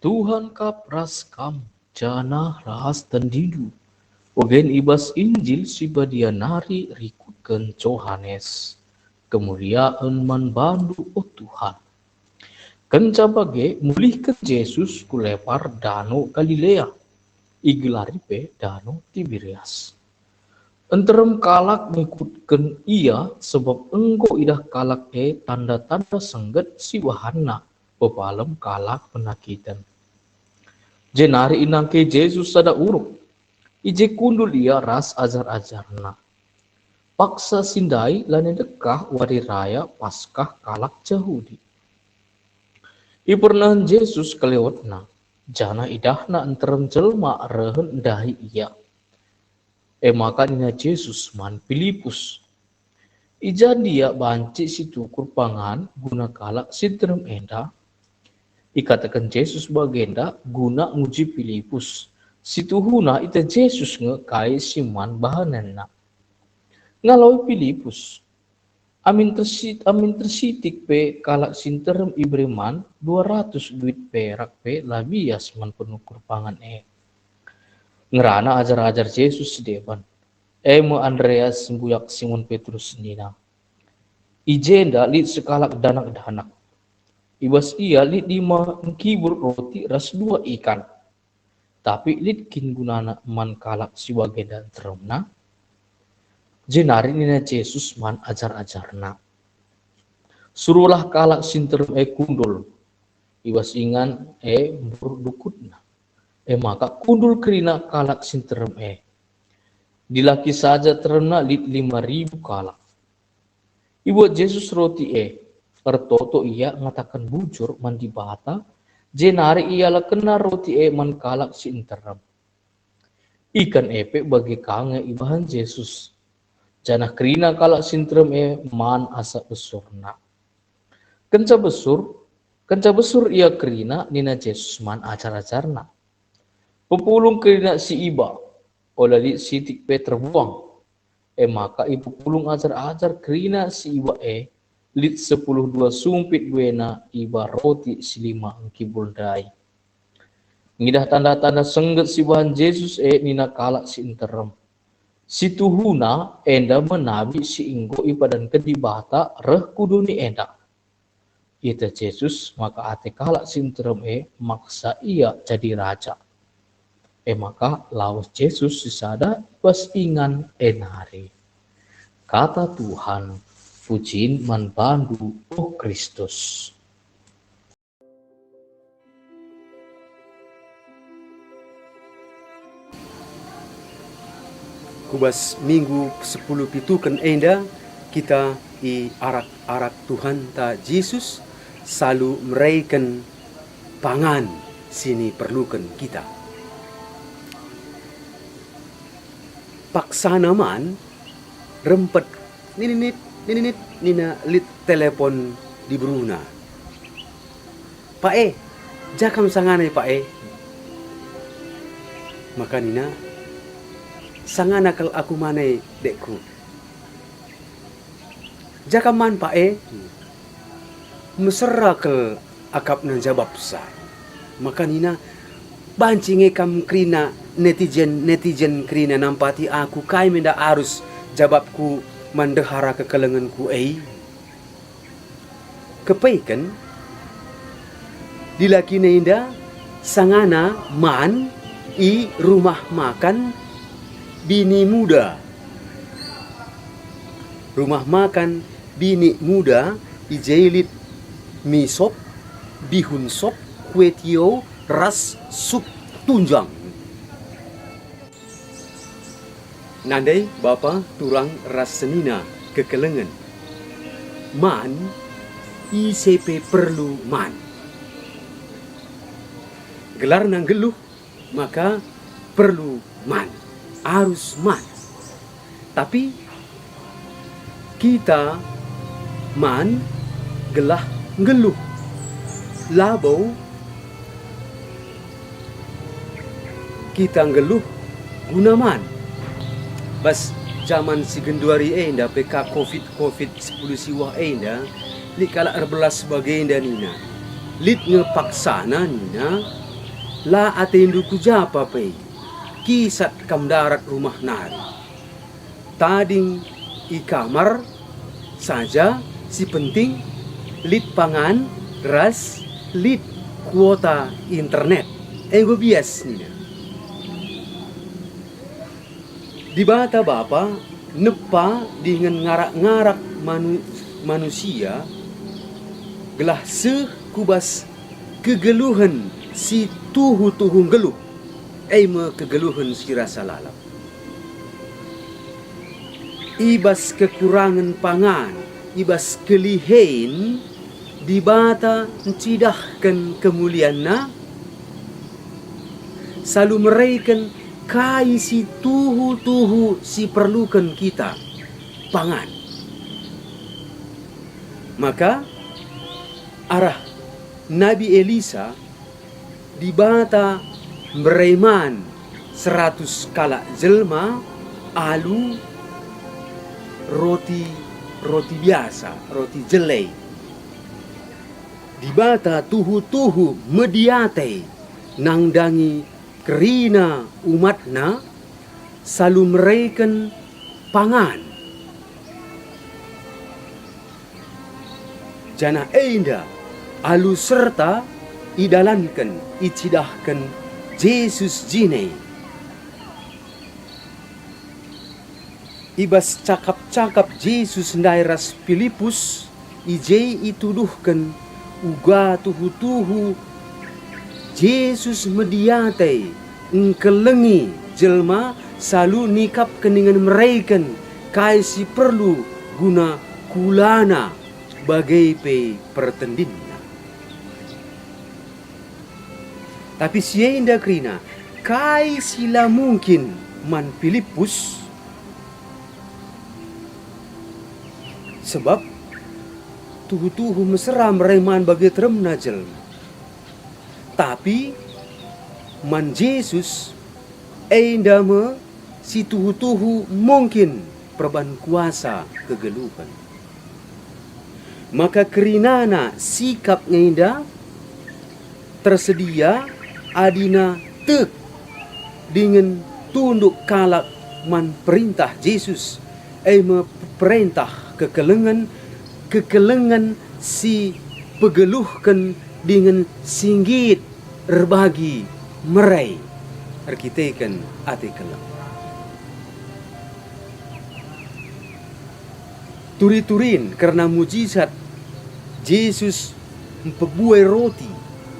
Tuhan kap raskam jana rahas tendidu. Ogen ibas Injil si badia nari rikutken Johannes. Kemuliaan man bandu o Tuhan. Kenca bage mulihkan Yesus kulepar danau Galilea. Igelaripe danau Tiberias. Enterem kalak ngikutken ia sebab engko idah kalak tanda-tanda sengget si wahana pepalem kalak penakitan. Jenari inangke Yesus sada uruk. Ije kundul ia ras ajar-ajarna. Paksa sindai lani dekah wari raya paskah kalak Yahudi. Ipernahan Yesus kelewatna. Jana idahna enterem jelma rehen dahi ia. Maka nina Yesus man Filipus. Ija dia banci si tukur pangan guna kalak sinterem enda. Ikatakan Yesus bagenda guna nguji Filipus. Situhuna ita Yesus nge kai siman bahanana. Ngalau Filipus. Amin tersitik pe kalak sinterem ibreman 200 duit perak pe labias man penukur pangan Ngerana ajar-ajar Yesus depan. Mo Andreas sembuyak Simon Petrus nina. Ijenda lit sekalak danak-danak. Ibas ia lit 5 kibur roti ras 2 ikan. Tapi lit kin gunana man kalak siwa gedan teremna. Jenari nina Yesus man ajar-ajarna. Suruhlah kalak sinterem kundul. Ibas ingan burdukutna. Maka kundul kerina kalak sinterem Dilaki saja terena lit 5.000 kalak. Ibuat Yesus roti Ertoto ia ngatakan bujur mandi bata. Jenari ialah kena roti man kalak sinterem. Ikan epe bagi kange ibahan Yesus. Janah kerina kalak sinterem man asa besurna. Kenca besur ia kerina nina Yesus man ajar-ajarna. Pepulung kerina si iba. Oleh sitik pe terbuang. Maka ibu pulung ajar-ajar kerina si iba lit 10 sumpit duena iba roti silima kibul dai. Ngidah tanda-tanda sengget si bahan Yesus nina kalak si interem. Si tuhuna enda menabi si inggo ipadan kedibata reh kuduni enda. Ita Yesus maka ate kalak si interem maksa ia jadi raja. Maka lawas Yesus sisada pas ingan enari. Kata Tuhan, pujiin man bandu oh Kristus. Kubas minggu 10 pitukan enda kita i arak-arak Tuhan ta Yesus selalu meraikan pangan sini perlukan kita. Paksa naman rempet ninit nina lit telepon di Bruna. Pak jakam sanganai Pak Maka nina sangana kal aku manai dekku. Jakam man Pak mesera ke akap nan jawab sa. Maka nina bancinge kam krina netizen krina nampati aku kai menda arus jawabku mandehara kekelenganku kepaikan dilaki nenda sangana man i rumah makan bini muda i jailit mie sop bihun sop kue tio ras sup tunjang. Nandai bapa turang ras senina kekelengan. Man ICP perlu man. Gelar nang geluh maka perlu man. Harus man. Tapi kita man gelah geluh. Labau kita ngeluh gunaman. Bas zaman si genduari enda PK COVID 10 siwah enda li kala erbelas bagenda nina. Lit ngepaksana nina la atendu ku japa pe kisat kam darat rumah nari. Tading i kamar saja si penting lit pangan ras lit kuota internet. Ego bias nina. Di bata bapa nepa dengan ngarak-ngarak manusia gelah sekubas kegeluhan si tuhu-tuhung geluh. Me kegeluhan si rasa lalap. Ibas kekurangan pangan, ibas kelihain, dibata mencidahkan kemulianna, selalu meraikan kai si tuhu-tuhu si perlukan kita, pangan. Maka arah Nabi Elisa dibata bereman 100 kala jelma alu roti biasa, roti jelei. Dibata tuhu-tuhu mediate nangdangi kerina umatna selalu meraikan pangan. Jana enda alu serta idalankan, icidahkan Yesus jine. Ibas cakap-cakap Yesus ndairas Filipus, ije ituduhkan uga tuhu-tuhu Yesus mediate ngkelengi jelma selalu nikap keningan meraikan kai si perlu guna kulana bagai pe pertendinna. Tapi sienda krina kai sila mungkin man Filipus sebab tuhu-tuhu mesra mereman bagi teremna jelma. Tapi man Yesus endama si tuhu-tuhu mungkin perban kuasa kegeluhan. Maka kerinana sikap ngenda tersedia adina tek dengan tunduk kalak man perintah Yesus perintah kekelengan si pegeluhkan dengan singgit berbagi merai arkitekan ate kelam. Turi-turin karena mujizat Yesus memperbuai roti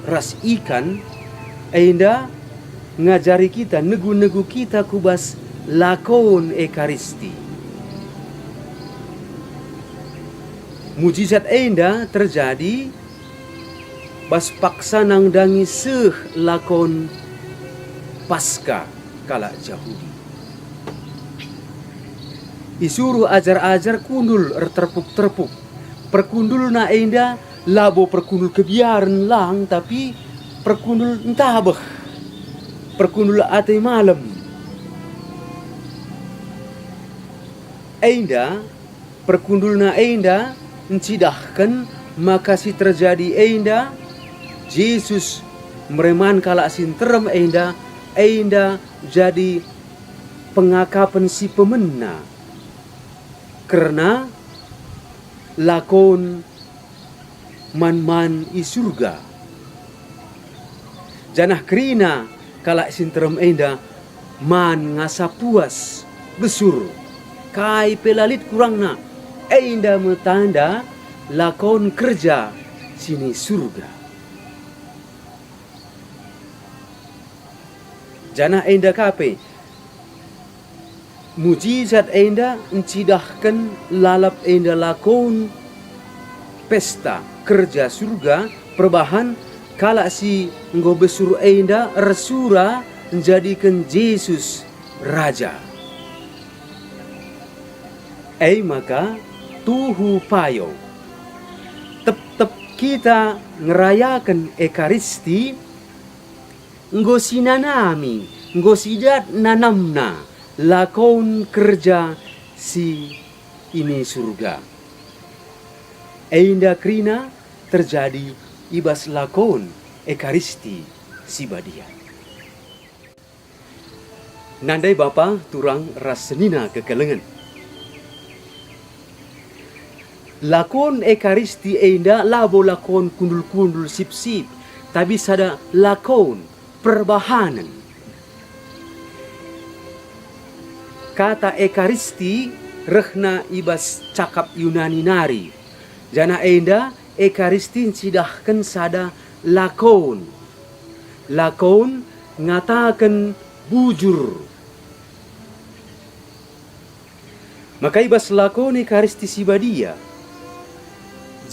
ras ikan enda ngajari kita negu-negu kita kubas lakon ekaristi. Mujizat enda terjadi bas paksa nang dangi seh lakon pasca kala Yahudi. Isuruh ajar-ajar kundul terpuk-terpuk. Perkundul na enda labo perkundul kebiaran lang tapi perkundul entabah. Perkundul ate malam. Enda perkundul na enda mencidahkan maka si terjadi enda Yesus mereman kala sinterem enda jadi pengakapan si pemena karena lakon man-man i surga. Janah kerina kala sinterem enda man ngasa puas besur kai pelalit kurangna enda metanda lakon kerja sini surga. Janah enda kape mujizat enda mencidahkan lalap enda lakon pesta kerja surga perbahan kala si nggo besur enda resura menjadikan Yesus raja. Maka tuhu payo tep kita ngerayakan ekaristi nggo sinanami nggo sidat nanamna lakon kerja si ini surga. Enda krina terjadi ibas lakon ekaristi si badia. Nandai bapa turang rasenina kekelengan. Lakon ekaristi enda labo lakon kundul-kundul sip-sip, tapi sada lakon perbahanan. Kata ekaristi rehna ibas cakap Yunani nari. Jana enda ekaristi cidahkan sada lakon. Lakon ngatakan bujur. Maka ibas lakon ekaristi si badia.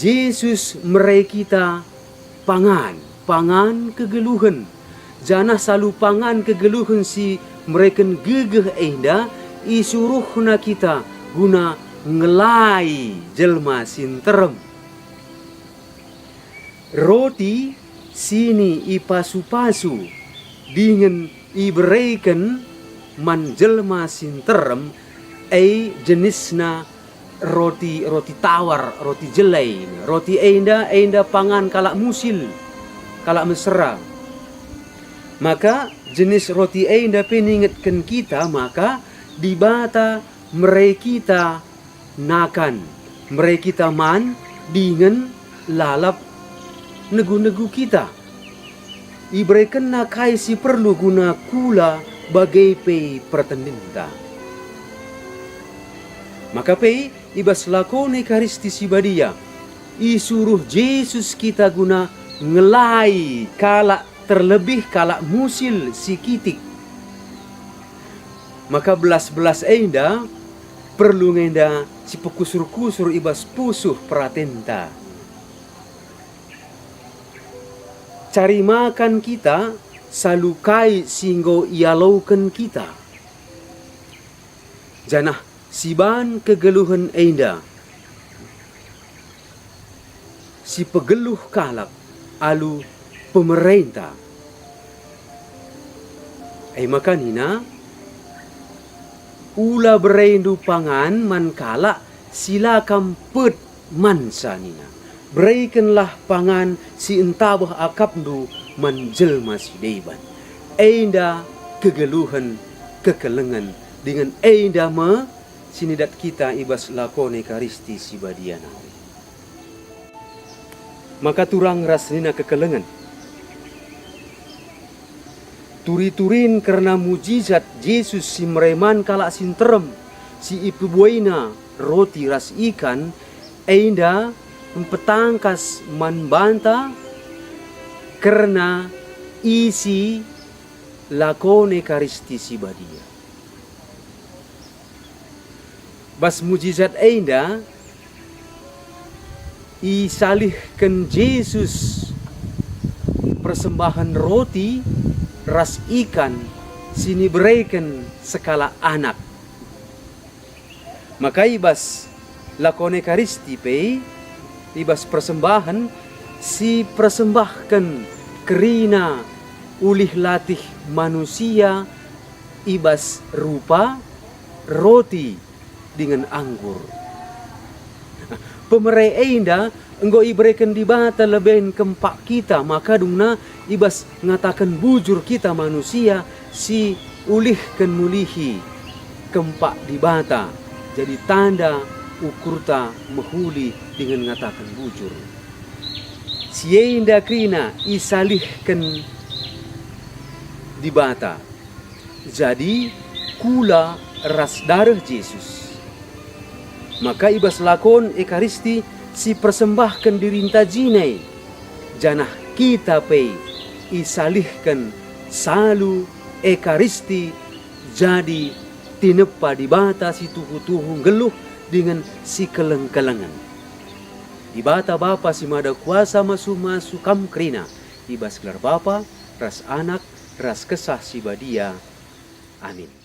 Yesus merai kita pangan kegeluhan. Janah selalu pangan kegeluhan si mereken gegeh enda isuruhna kita guna ngelai jelma sinterem. Roti sini ipasu-pasu dengan ibereiken man jelma sinterem jenisna roti tawar, roti jelai. Roti enda pangan kalak musil, kalak mesra. Maka jenis roti enda peningatkan kita, maka dibata mereka nakan, mereka man dengan lalap negu-negu kita. Ibrekan nakai si perlu guna kula bagai pe pertendinta. Maka pe ibas lakon ekaristi si badia isuruh Yesus kita guna ngelai kalak terlebih kalak musil si kitik. Maka belas-belas enda perlu ngenda si pekusur-kusur ibas pusuh pratenta. Cari makan kita salukai singgo ialaukan kita. Janah siban kegeluhan enda. Si pegeluh kalak alu pemerintah. Maka nina ula berendu pangan man kalak sila kampet mansa nina. Berikanlah pangan si entabah akapdu man jelma si deban. Enda kegeluhan kekelengan dengan enda sinidat kita ibas lakon ekaristi si badiana. Maka turang rasnina kekelengan. Turi-turin karena mujizat Yesus si mereman kalak sinterem, si ipu buaina roti ras ikan, enda mempetangkas manbanta karena isi lakon ekaristi si badia. Bas mujizat enda isalihkan Yesus persembahan roti ras ikan sini berikan sekala anak. Maka ibas lakon ekaristi pe ibas persembahan si persembahkan kerina ulih latih manusia ibas rupa roti dengan anggur. Pemerai enda enggo iberikan dibata leben kempak kita, maka dungna ibas ngatakan bujur kita manusia si ulihkan mulihi kempak dibata. Jadi tanda ukurta mehuli dengan ngatakan bujur. Si enda krina isalihkan dibata. Jadi kula ras darah Yesus. Maka ibas lakon ekaristi si persembahkan dirinta jinai. Janah kita pe isalihkan salu ekaristi jadi tinepa dibata si tuhu-tuhu geluh dengan si keleng-kelengan. Dibata bapa si mada kuasa masu-masu kam krina. Ibas gelar bapa, ras anak, ras kesah si badia. Amin.